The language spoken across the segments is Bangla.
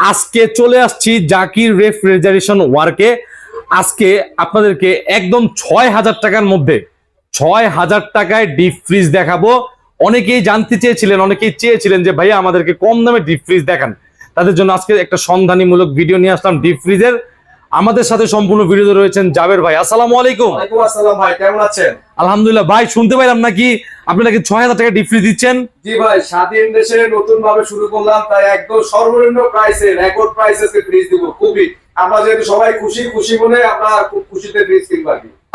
আজকে চলে আসছি জাকির রেফ্রিজারেশন ওয়ার্কে। আজকে আপনাদেরকে একদম ৬,০০০ টাকার মধ্যে ৬,০০০ টাকায় ডিপ ফ্রিজ দেখাবো। অনেকেই জানতে চেয়েছিলেন, অনেকেই চেয়েছিলেন যে ভাইয়া আমাদেরকে কম দামে ডিপ ফ্রিজ দেখান। তাদের জন্য আজকে একটা সন্ধানীমূলক ভিডিও নিয়ে আসলাম ডিপ ফ্রিজের। আমাদের সাথে সম্পূর্ণ ভিডিওতে রয়েছেন জাবের ভাই। আসসালামু আলাইকুম। ওয়ালাইকুম আসসালাম ভাই, কেমন আছেন? আলহামদুলিল্লাহ ভাই, শুনতে পাইলাম নাকি আপনি নাকি ৬,০০০ টাকা ডিপ ফ্রিজ দিচ্ছেন? জি ভাই, স্বাধীন দেশে নতুন ভাবে শুরু করলাম, তাই একদম সর্বনিম্ন প্রাইসে রেকর্ড প্রাইসে ফ্রিজ দিব। খুবই আমরা যেহেতু সবাই খুশি খুশি মনে আমরা খুব খুশিতে ফ্রিজ কিনবো।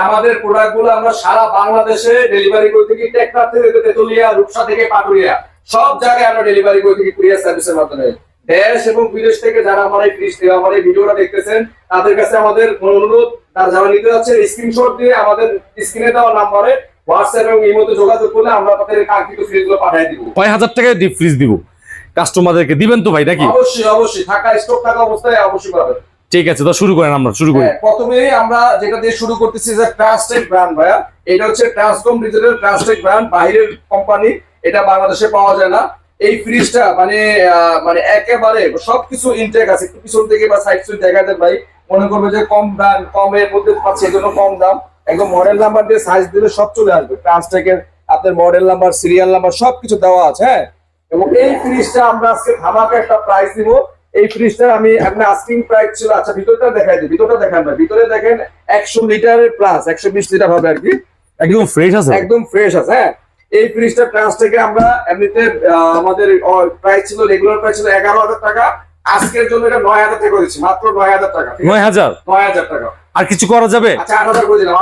আমাদের প্রোডাক্ট গুলো আমরা সারা বাংলাদেশে ডেলিভারি করে থাকি। টেকনাফ থেকে তেতুলিয়া, রূপসা থেকে পাটুরিয়া, সব জায়গায় আমরা ডেলিভারি করে থাকি কুরিয়ার সার্ভিসের মাধ্যমে। দেশ এবং বিদেশ থেকে যারা আমার এই ফ্রিজ আমার এই ভিডিওটা দেখতেছেন তাদের কাছে আমাদের অনুরোধ, তারা যারা নিতে যাচ্ছেন স্ক্রিনশট দিয়ে আমাদের স্ক্রিনে দেওয়া নাম্বারে হোয়াটসঅ্যাপ এবং ইমোতে যোগাযোগ করলে আমরা আপনাদের কাঙ্ক্ষিত ফ্রিজগুলো পাঠিয়ে দিব। ৬,০০০ টাকায় ডিপ ফ্রিজ দিব। কাস্টমারদেরকে দিবেন তো ভাই নাকি? অবশ্যই অবশ্যই, থাকা স্টক থাকা অবস্থায় অবশ্যই পাবেন। ঠিক আছে, তো শুরু করেন, আমরা শুরু করি। প্রথমেই আমরা যেটা দিয়ে শুরু করতেছি যে ট্রাস্টেড ব্র্যান্ড ভাইয়া। এটা হচ্ছে ট্রান্সকম ডিজিটাল ট্রাস্টেড ব্র্যান্ড, বাইরের কোম্পানি, এটা বাংলাদেশে পাওয়া যায় না। এই ফ্রিজটা মানে একেবারে সবকিছু ইনটেক আছে। একটু পিছন থেকে বা সাইড সুইড দেখা দেন ভাই, মনে করবে যে কম দাম কমের মধ্যে পাচ্ছে, এজন্য কম দাম। একদম মডেল নাম্বার দিয়ে সাইজ দিলে সব চলে আসবে। ট্রান্সটেকের আপনার মডেল নাম্বার, সিরিয়াল নাম্বার সবকিছু দেওয়া আছে। হ্যাঁ, এবং এই ফ্রিজটা আমরা আজকে ধামাকা একটা প্রাইস দিব। এই ফ্রিজটা আমি আপনার আস্কিং প্রাইস ছিল, আচ্ছা ভিতরটা দেখাই দিই। ভিতরটা দেখান ভাই, ভিতরে দেখেন 100 লিটারের প্লাস 120 লিটার হবে আর কি। একদম ফ্রেশ আছে, একদম ফ্রেশ আছে। হ্যাঁ, এই ফ্রিজটা ট্রান্সটেকে আমরা এমনিতে আমাদের প্রাইস ছিল, রেগুলার প্রাইস ছিল 11,000 টাকা। আজকের জন্য এটা 9,000 টাকা করেছি, মাত্র 9,000 টাকা। 9,000 টাকা। আর কিছু করা যাবে? আচ্ছা 8,000 করে দিলাম,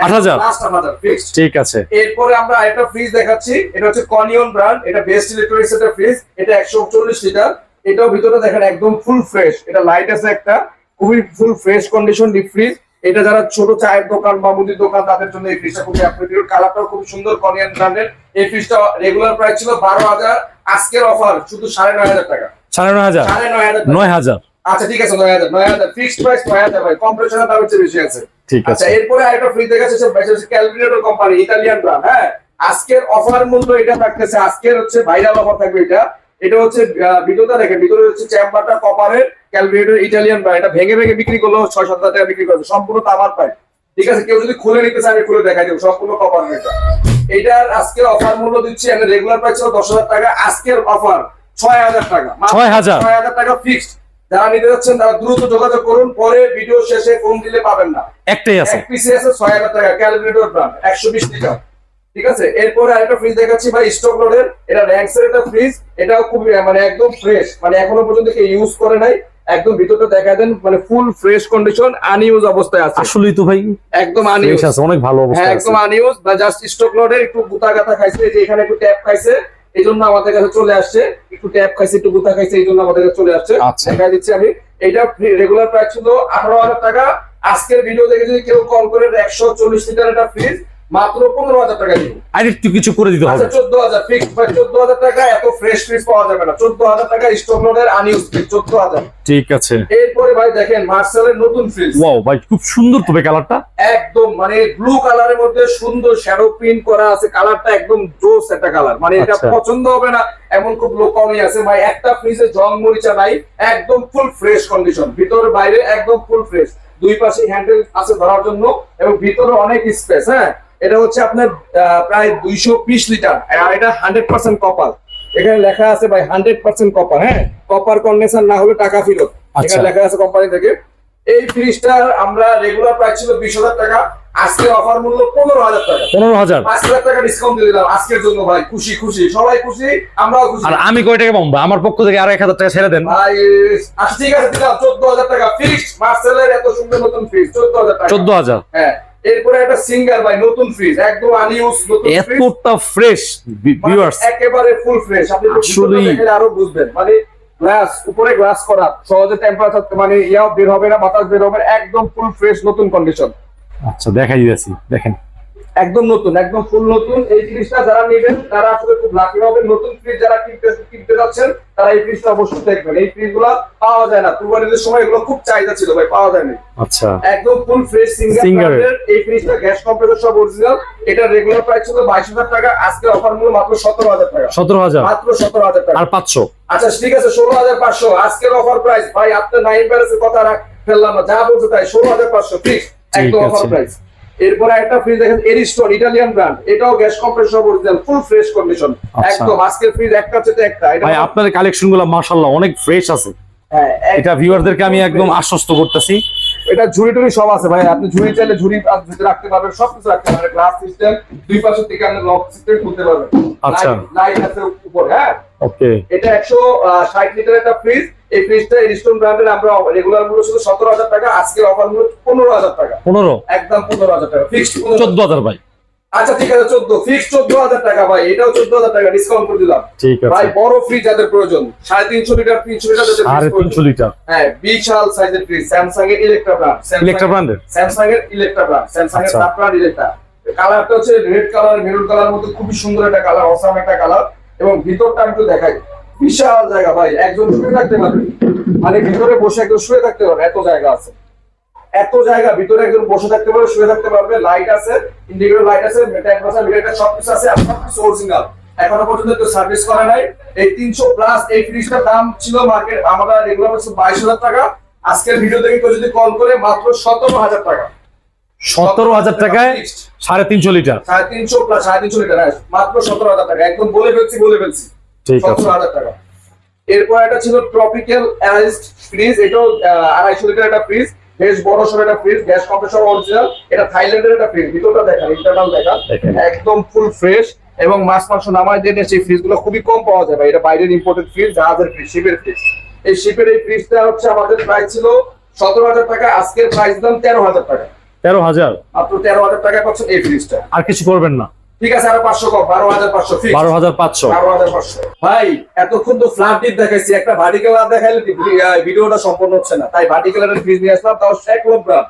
8,000 লাস্ট 8,000 ফিক্সড। ঠিক আছে। এরপরে আমরা একটা ফ্রিজ দেখাচ্ছি, এটা হচ্ছে কনিয়ন ব্র্যান্ড, এটা বেস্ট ইলেকট্রনিক্স এর ফ্রিজ। এটা 140 লিটার। এটাও ভিতরে দেখেন একদম ফুল ফ্রেশ। এটা লাইট আছে একটা, খুবই full fresh condition deep fridge. এটা যারা ছোট চায়ের দোকান বা মুদির দোকান তাদের জন্য এই ফ্রিজটা খুবই অ্যাপ্রোপ্রিয়েট। কালারটাও খুব সুন্দর কনিয়ন ব্র্যান্ডের। এই ফ্রিজটা রেগুলার প্রাইস ছিল 12,000, আজকের অফার শুধু 9,500 টাকা। 9,500। আচ্ছা ঠিক আছে, 9,000 ফিক্সড প্রাইস 9,000 ভাই, কম্প্রেশনের দাম হচ্ছে বেশি আছে। ঠিক আছে। আচ্ছা এরপরে আরেকটা ফ্রিজ দেখাচ্ছে, ক্যালভিনেটর কোম্পানি, ইতালিয়ান ব্র্যান্ড। হ্যাঁ, আজকের অফার মূল্য এটা থাকতেছে, আজকের হচ্ছে ভাইরাল অফার থাকবে এটা। এটা হচ্ছে ভিতরটা দেখেন, ভিতরে হচ্ছে চেম্বারটা কপারের, ক্যালভিনেটর ইটালিয়ান ব্র্যান্ড। এটা ভেঙে ভেঙে বিক্রি করলো 6-7 টাকা বিক্রি করবে, সম্পূর্ণ তামার পাইপ। ঠিক আছে, কেউ যদি খুলে নিতে চায় আমি খুলে দেখাই দেবো, সম্পূর্ণ কপার এটা। এটার আজকের অফার মূল্য দিচ্ছি, আমি রেগুলার প্রাইস ছিল 10,000 টাকা, আজকের অফার 6,000 টাকা। 6,000 টাকা ফিক্সড। যারা নিতে যাচ্ছেন তারা দ্রুত যোগাযোগ করুন, পরে ভিডিও শেষে ফোন দিলে পাবেন না। একটাই আছে, এক পিসে আছে 6,000 টাকা, ক্যালভিনেটর ব্র্যান্ড, 120 লিটার। ঠিক আছে, এরপরে আরেকটা ফ্রিজ দেখাচ্ছি ভাই, স্টক লোডের। এটা র্যাঙ্কসের একটা ফ্রিজ। এটাও খুব একদম ফ্রেশ, এখনো পর্যন্ত কেউ ইউজ করে নাই। একদম ভিতরটা দেখা দেন, ফুল ফ্রেশ কন্ডিশন, আনইউজ অবস্থায় আছে। আসলেই তো ভাই একদম আনইউজ আছে, অনেক ভালো অবস্থায় আছে। একদম আনইউজ, জাস্ট স্টক লোডের একটু গুতা গাতা খাইছে, এই যে এখানে একটু ট্যাপ খাইছে, এই জন্য আমাদের কাছে চলে আসছে। একটু ট্যাপ খাইছে, একটু গুতা খাইছে, এই জন্য আমাদের কাছে চলে আসছে। দেখা দিচ্ছি আমি। এটা রেগুলার প্রাইস ছিল 18,000 টাকা। আজকের ভিডিও দেখে যদি কেউ কল করে 140 লিটার একটা ফ্রিজ মাত্র 15,000 টাকা দিব। আর একটু কিছু করে দিতে হবে। আচ্ছা 14,000 ফিক্সড ভাই, 14,000 টাকা। এত ফ্রেশ ফ্রিজ পাওয়া যাবে না। 14,000 টাকা স্টক লোডের আনইউজ ফ্রিজ, 14,000। ঠিক আছে। এরপরে ভাই দেখেন মার্সেলের নতুন ফ্রিজ। ওয়াও ভাই, খুব সুন্দর তো ভাই কালারটা। একদম ব্লু কালারের মধ্যে সুন্দর শ্যাডো প্রিন্ট করা আছে। কালারটা একদম জোস একটা কালার, এটা পছন্দ হবে না এমন খুব লোক কমই আছে ভাই। একটা ফ্রিজে জং মরিচা নাই, একদম ফুল ফ্রেশ কন্ডিশন, ভিতরে বাইরে একদম ফুল ফ্রেশ। দুই পাশে হ্যান্ডেল আছে ধরার জন্য, এবং ভিতরে অনেক স্পেস। হ্যাঁ, এটা হচ্ছে আপনার প্রায় 220 লিটার, আর এটা 100% কপার। এখানে লেখা আছে ভাই 100% কপার। হ্যাঁ, কপার কন্ডেন্সার না হলে টাকা ফেরত, এখানে লেখা আছে কোম্পানি থেকে। এই ফ্রিজটার আমরা রেগুলার প্রাইস ছিল 20,000 টাকা, আজকে অফার মূল্য 15,000 টাকা। 15,000, 5,000 টাকা ডিসকাউন্ট দিয়ে দিলাম আজকের জন্য ভাই। খুশি খুশি, সবাই খুশি, আমরাও খুশি। আর আমি কয় টাকা পাবো? আমার পক্ষ থেকে আর 1,000 টাকা ছেড়ে দেন ভাই। আচ্ছা ঠিক আছে, দিলাম 14,000 টাকা ফিক্সড। মার্সেলের এত সুন্দর নতুন ফ্রিজ 14,000 টাকা। 14,000। হ্যাঁ, এরপরে একটা সিঙ্গার ভাই, নতুন ফ্রিজ, একদম আনইউজ নতুন ফ্রিজ, এতটা ফ্রেশ ভিউয়ার্স, একেবারে ফুল ফ্রেশ। আপনি আসলে দেখলে আরো বুঝবেন। গ্লাস, উপরে গ্লাস করা, সহজে টেম্পারেচার ইয়াও বের হবে না, বাতাস বের হবে না, একদম ফুল ফ্রেশ নতুন কন্ডিশন। আচ্ছা দেখাই দিয়েছি, দেখেন একদম নতুন, একদম ফুল নতুন। এই জিনিসটা যারা নেবেন তারা আসলে খুব লাকি হবেন। নতুন ফ্রিজ যারা কিনতে যাচ্ছেন তারা এই ফ্রিজটা অবশ্যই দেখবেন। এই ফ্রিজ গুলা পাওয়া যায় না, কুরবানির সময় এগুলো খুব চাহিদা ছিল ভাই, পাওয়া যায় না। আচ্ছা, একদম ফুল ফ্রেশ Singer সিঙ্গার এই ফ্রিজটা গ্যাস কম্প্রেসর সব অরিজিনাল। এটা রেগুলার প্রাইস ছিল 22,000 টাকা, আজকে অফার মূল্য মাত্র 17,000 টাকা। 17,000 মাত্র 17,000 টাকা আর 500। আচ্ছা ঠিক আছে, 16,500 আজকের অফার প্রাইস ভাই। আপনার নাইন ব্যালেন্সের কথা ফেললাম না, যা বলছে তাই, 16,500 ফিক্স একদম আছে। Offer price. এরপরে একটা ফ্রিজ দেখেন, এরিস্টন ইটালিয়ান ব্র্যান্ড, এটাও gas compressor original, full fresh condition একদম। আজকের ফ্রিজ একটা চেয়ে একটা। ভাই আপনাদের কালেকশন গুলো মাশাআল্লাহ অনেক ফ্রেশ আছে। হ্যাঁ, এটা ভিউয়ারদেরকে আমি একদম আশ্বস্ত করতেছি। এটা ঝুড়ি টুড়ি সব আছে ভাই, আপনি ঝুড়ি চাইলে ঝুড়ি ভিতরে রাখতে পারবেন, সবকিছু রাখতে পারবেন। গ্লাস সিস্টেম, দুই পাশে থেকে আপনি লক সিস্টেম খুলতে পারবেন। আচ্ছা, লাইট আছে উপরে। হ্যাঁ, ওকে। এটা 160 লিটারের একটা ফ্রিজ। এই ফ্রিজটা এরিস্টন ব্র্যান্ডের, আমরা রেগুলার মূল্য ছিল 17,000 টাকা, আজকে অফার মূল্য 15,000 টাকা। 15 একদম 15,000 টাকা ফিক্সড। 14,000 ভাই। আচ্ছা ঠিক আছে, 14 ফিক্সড 14,000 টাকা ভাই। এটাও 14,000 টাকা ডিসকাউন্ট করে দিলাম। ঠিক আছে ভাই বড় ফ্রিজ যাদের প্রয়োজন, 350 লিটার 300 লিটার যাদের ফ্রিজ 350 প্রয়োজন। লিটার। হ্যাঁ, বিশাল সাইজের ফ্রিজ, স্যামসাং এর ইলেকট্রা ব্র্যান্ড। ইলেকট্রা ব্র্যান্ডের, স্যামসাং এর ইলেকট্রা ব্র্যান্ড, স্যামসাং এর আচ্ছা। Sub brand Electra. কালারটা হচ্ছে রেড কালার, মেরুন কালার মধ্যে খুবই সুন্দর একটা কালার, অসাম একটা কালার। এবং ভিতরটা আমি একটু দেখাই, বিশাল জায়গা ভাই, একজন শুয়ে থাকতে পারবে, মানে ভিতরে বসে একজন শুয়ে থাকতে পারবে, এত জায়গা আছে। এত জায়গা ভিতরে একজন বসে থাকতে পারবে, শুয়ে থাকতে পারবে। লাইট আছে, ইন্ডিকেটর লাইট আছে, টেম্পারেচার মিটার সবকিছু আছে, আর সবকিছু অরিজিনাল। এখনো পর্যন্ত কেউ সার্ভিস করে নাই। এই 300 প্লাস এই ফ্রিজটার দাম ছিল মার্কেট আমরা রেগুলার 22,000 টাকা। আজকের ভিডিও থেকে কেউ যদি কল করে মাত্র 17,000 টাকা। 17,000 টাকায় 350 লিটার। 350 প্লাস 350 লিটার, মাত্র 17,000 টাকা। একদম বলে ফেলছি। ঠিক আছে। 17,000 টাকা। এরপর এটা ছিল ট্রপিক্যাল অ্যারাইজড ফ্রিজ, এটাও 250 লিটার একটা ফ্রিজ, বেশ বড় সড় একটা ফ্রিজ, গ্যাস কম্প্রেসর অরিজিনাল। এটা থাইল্যান্ডের একটা ফ্রিজ, ভিতরটা দেখেন, ইন্টারনাল দেখেন, একদম ফুল ফ্রেশ। এবং মাছ মাংস নামায় দিয়ে সেই ফ্রিজ গুলো খুবই কম পাওয়া যায় ভাই। এটা বাইরের ইম্পোর্টেড ফ্রিজ, জাহাজের ফ্রিজ, শিপের ফ্রিজ। এই শিপের এই ফ্রিজটা হচ্ছে আমাদের প্রাইস ছিল 17,000 টাকা, আজকের প্রাইস দাম 13,000 টাকা। 13,000 মাত্র 13,000 টাকা পাচ্ছেন এই ফ্রিজটা। আর কিছু করবেন না? ঠিক আছে, আরো 500 কম, 12,500 ফিক্স। 12,500। 12,500 ভাই। এতক্ষণ তো ফ্ল্যাট ডিপ দেখাইছি, একটা ভার্টিক্যাল না দেখাইলে ভিডিওটা সম্পূর্ণ হচ্ছে না, তাই ভার্টিক্যাল এর ফ্রিজ নিয়ে আসলাম, তাও শেকলক ব্র্যান্ড।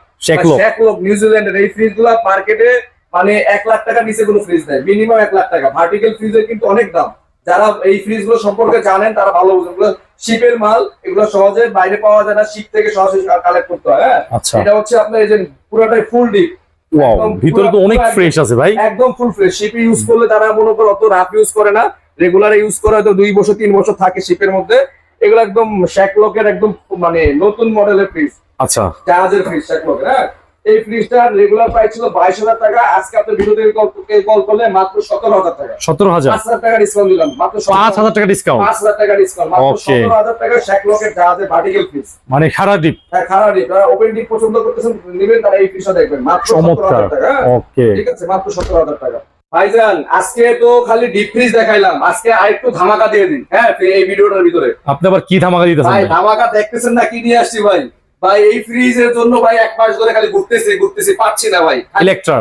শেকলক নিউজিল্যান্ডের এই ফ্রিজ গুলা মার্কেটে মানে 1 লাখ টাকা নিচে কোনো ফ্রিজ নাই, মিনিমাম 1 লাখ টাকা। ভার্টিক্যাল ফ্রিজের কিন্তু অনেক দাম। যারা এই ফ্রিজ গুলো সম্পর্কে জানেন তারা ভালো বুঝেন। এগুলো শিপের মাল, এগুলো সহজে বাইরে পাওয়া যায় না, শিপ থেকে সহজে কালেক্ট করতে হয়। হ্যাঁ, আচ্ছা। এটা হচ্ছে আপনার এই যে পুরোটাই ফুল ডিপ। ওয়াও, ভিতরে তো অনেক ফ্রেশ আছে ভাই, একদম ফুল ফ্রেশ। শিপে ইউজ করলে তারা মনে করো অত রাফ ইউজ করে না, রেগুলার ইউজ করে হয়তো 2 বছর 3 বছর থাকে শিপের মধ্যে। এগুলো একদম শেকলকের একদম মানে নতুন মডেলের ফ্রিজ, আচ্ছা, জাহাজের ফ্রিজ শেকলকের। হ্যাঁ, এই ফ্রিজটার রেগুলার প্রাইস ছিল 22,000 টাকা, আজকে আপনার ভিডিও থেকে কল করলে মাত্র 17,000 টাকা। 17,000, 5,000 টাকা ডিসকাউন্ট দিলাম, মাত্র 5,000 টাকা ডিসকাউন্ট। 5,000 টাকা ডিসকাউন্ট, মাত্র 17,000 টাকা শেকলকের জাহাজের ভার্টিক্যাল ফ্রিজ। মানে সারা ডিপ। হ্যাঁ, খারাপ ডিপ। ওপেন ডিপ পছন্দ করতেছেন নেবেন, তারা এই ফ্রিজটা দেখবেন, মাত্র 17,000 টাকা। ওকে, ঠিক আছে, মাত্র 17,000 টাকা। ভাইজান আজকে তো খালি ডিপ ফ্রিজ দেখাইলাম, আজকে আরেকটু ধামাকা দিয়ে দিন। হ্যাঁ, এই ভিডিওটার ভিতরে আপনি আবার কি ধামাকা দিতেছেন ভাই? ভাই? ধামাকা দেখতেছেন না কি নিয়ে আসছি ভাই? ভাই এই ফ্রিজের জন্য ভাই 1 মাস ধরে খালি ঘুরতেছি পাচ্ছি না ভাই। ইলেকট্রা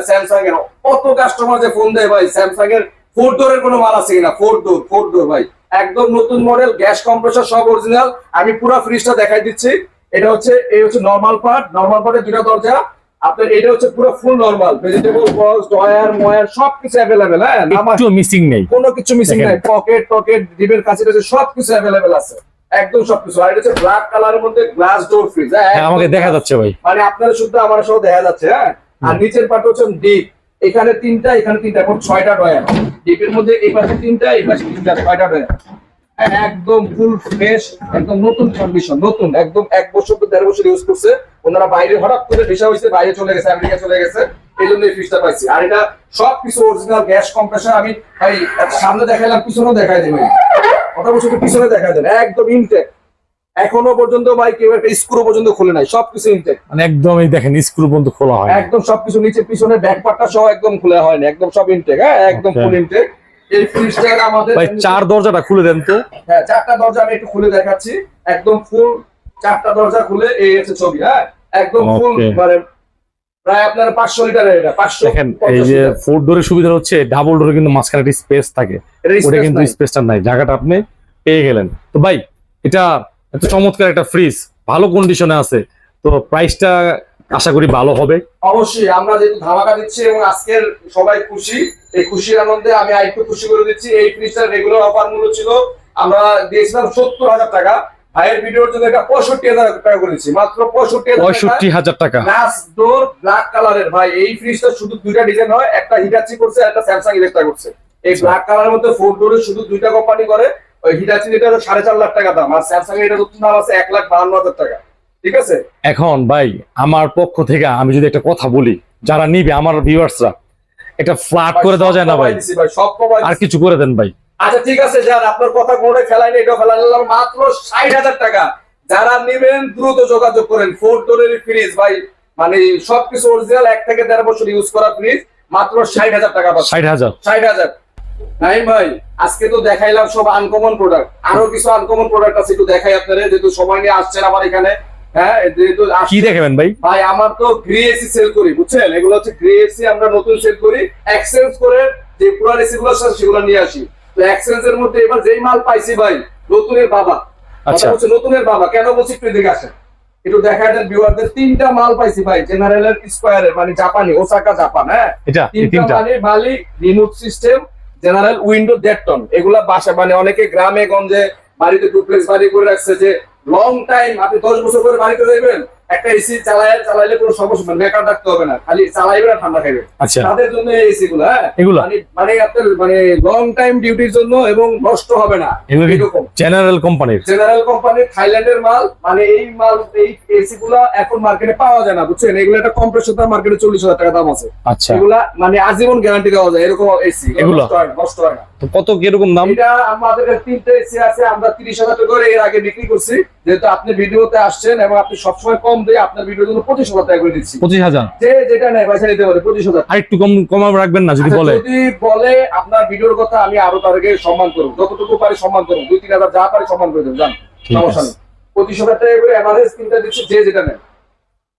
স্যামসাং এর কত কাস্টমার যে ফোন দেয় ভাই, স্যামসাং এর 4 ডোরের কোনো মাল আছে কিনা? 4 ডোর ভাই, একদম নতুন মডেল, গ্যাস কম্প্রেসর সব অরিজিনাল। আমি পুরো ফ্রিজটা দেখাই দিচ্ছি। এটা হচ্ছে নরমাল পার্টের 2টা দরজা। আপনার এটা হচ্ছে পুরো ফুল নরমাল, ভেজিটেবল বক্স, ড্রয়ার ময়ার সবকিছু अवेलेबल। হ্যাঁ, কিছু মিসিং নেই, কোনো কিছু মিসিং নাই। পকেট ডিবের কাছে সবকিছু अवेलेबल আছে, একদম সবকিছু। আর এটা হচ্ছে ব্ল্যাক কালারের মধ্যে গ্লাস ডোর ফ্রিজ। হ্যাঁ, আমাকে দেখা যাচ্ছে ভাই, মানে আপনারা শুধু আমার সহ দেখা যাচ্ছে। হ্যাঁ, আর নিচের পার্ট হচ্ছে ডিপ, এখানে 3টা, এখানে 3টা, মোট 6টা ড্রয়ার। ডিপের মধ্যে এই পাশে 3টা, এই পাশে 3টা, 6টা ড্রয়ার। একদম ফুল ফ্রেশ, একদম নতুন কন্ডিশন, নতুন একদম। 1 বছর তো 1.5 বছর ইউজ করছে ওনারা। বাইরে হঠাৎ করে ভিসা হয়েছে, বাইরে চলে গেছে, আমেরিকা চলে গেছে, এই জন্য এই ফ্রিজটা পাইছি। আর এটা সবকিছু অরিজিনাল গ্যাস কম্প্রেসর। আমি ভাই সামনে দেখাইলাম, পিছনেও দেখাই দেবো, ওটা বছর পিছনে দেখাই দেন, একদম ইনটেক। এখনো পর্যন্ত ভাই কেউ একটা স্ক্রু পর্যন্ত খুলে নাই, সবকিছু ইনটেক। মানে একদম এই দেখেন স্ক্রু পর্যন্ত খোলা হয়, একদম সবকিছু নিচে পিছনে ব্যাক পার্টটা সহ একদম খোলা হয়নি, একদম সব ইনটেক। হ্যাঁ, একদম ফুল ইনটেক। এই ফ্রিজটা আমাদের ভাই 4 দরজাটা খুলে দেন তো। হ্যাঁ, 4টা দরজা আমি একটু খুলে দেখাচ্ছি, একদম ফুল 4টা দরজা খুলে এই হচ্ছে ছবি। হ্যাঁ, একদম ফুল, মানে প্রায় আপনার 500 লিটারের। এটা 500। দেখেন এই যে 4 ডোরের সুবিধা হচ্ছে, ডাবল ডোরে কিন্তু মাঝখানে একটা স্পেস থাকে, ওটা কিন্তু স্পেসটা নাই, জায়গাটা আপনি পেয়ে গেলেন। তো ভাই এটা এত চমৎকার একটা ফ্রিজ, ভালো কন্ডিশনে আছে, তো প্রাইসটা আশা করি ভালো হবে। অবশ্যই আমরা যেহেতু ধামাকা দিচ্ছি এবং আজকের সবাই খুশি, এই খুশির আনন্দে আমি আরেকটু খুশি করে দিচ্ছি। এই ফ্রিজটার রেগুলার অফার মূল্য ছিল আমরা দিয়েছিলাম 70,000 টাকা, ভাইয়ের ভিডিওর জন্য এটা 65,000 টাকা করেছি, মাত্র 65,000 টাকা। গ্লাস ডোর ব্ল্যাক কালারের। ভাই এই ফ্রিজটা শুধু দুইটা ডিজাইন হয়, একটা হিটাচি করছে একটা স্যামসাং ইলেকট্রা করছে। এই ব্ল্যাক কালারের মধ্যে 4 ডোরে শুধু দুইটা কোম্পানি করে। ওই হিটাচি এটা 4.5 লাখ টাকা দাম, আর স্যামসাং এর এটা দাম আছে 1,52,000 টাকা। ঠিক আছে, এখন ভাই আমার পক্ষ থেকে আমি যদি একটা কথা বলি, যারা নিবে আমার ভিউয়ার্সরা, এটা ফ্ল্যাট করে দেওয়া যায় না ভাই? ভাই সব কমাই আর কিছু করে দেন ভাই। আচ্ছা ঠিক আছে, যান আপনার কথা কোনোটাই ফেলাইনি, এটাও ফেলাই নিলাম, মাত্র 60,000 টাকা। যারা নেবেন দ্রুত যোগাযোগ করেন। 4 ডোরের ফ্রিজ ভাই, মানে সবকিছু অরিজিনাল, 1 থেকে 1.5 বছর ইউজ করা ফ্রিজ, মাত্র 60,000 টাকা। 60,000। 60,000। নাইম ভাই আজকে তো দেখাইলাম সব আনকমন প্রোডাক্ট, আরো কিছু আনকমন প্রোডাক্ট আছে, একটু দেখাই আপনারা, যেহেতু সময় নিয়ে আসছেন আমার এখানে। হ্যাঁ, যেহেতু কি দেখাবেন ভাই? ভাই আমার তো গ্রে এসি সেল করি, বুঝছেন, এগুলো হচ্ছে গ্রে এসি, আমরা নতুন সেল করি, এক্সচেঞ্জ করে যে পুরান এসি গুলো আছে সেগুলো নিয়ে আসি। তো এক্সচেঞ্জ এর মধ্যে এবার যেই মাল পাইছি ভাই, নতুনের বাবা। আচ্ছা, হচ্ছে নতুনের বাবা কেন বলছি একটু দেখে আসেন, একটু দেখায় দেন ভিউয়ারদের। 3টা মাল পাইছি ভাই, জেনারেলের স্কয়ারের, মানে জাপানি, ওসাকা জাপান। হ্যাঁ, এটা 3টা মানে মালি remote system, general window 1.5 ton. এগুলা বাসা, মানে অনেকে গ্রামে গঞ্জে বাড়িতে ডুপ্লেক্স বাড়ি করে রাখছে, যে লং টাইম আপনি 10 বছর করে বাড়িতে যাবেন, একটা এসি চালাইলে কোনো সমস্যা নেই, মেকার রাখতে হবে না, খালি চালাইবেন আর ঠান্ডা খাইবেন। আচ্ছা, তাদের জন্য এই এসি গুলো, হ্যাঁ, এগুলা মানে আপনার মানে লং টাইম ডিউটির জন্য, এবং নষ্ট হবে না এরকম। জেনারেল কোম্পানির, জেনারেল কোম্পানির থাইল্যান্ডের মাল, মানে এই মাল, এই এসি গুলা এখন মার্কেটে পাওয়া যায় না, বুঝছেন। এগুলো একটা কম্প্রেসর দাম মার্কেটে 40,000 টাকা দাম আছে। আচ্ছা, এগুলা মানে আজীবন গ্যারান্টি দেওয়া যায়, এরকম এসি এগুলো নষ্ট হয় না। তো কত কিরকম দাম? এটা আমাদের 3টে এসি আছে, আমরা 30,000 টাকা করে এর আগে বিক্রি করছি। যেহেতু আপনি ভিডিওতে আসছেন এবং আপনি সবসময় কম দিয়ে আপনার ভিডিওর জন্য 25,000 টাকা করে দিচ্ছি। 25,000? যে যেটা নেয় পয়সা নিতে পারে 25,000। আর একটু কম রাখবেন না যদি আচ্ছা, বলে? যদি বলে আপনার ভিডিওর কথা, আমি আরো তাদেরকে সম্মান করব, যতটুকু পারি সম্মান করব, 2-3 হাজার যা পারি সম্মান করে দেবো, জান, ঠিক সমস্যা আছে। নেই। 25,000 টাকা করে এভারেজ 3টা দিচ্ছি, যে যেটা নেয়।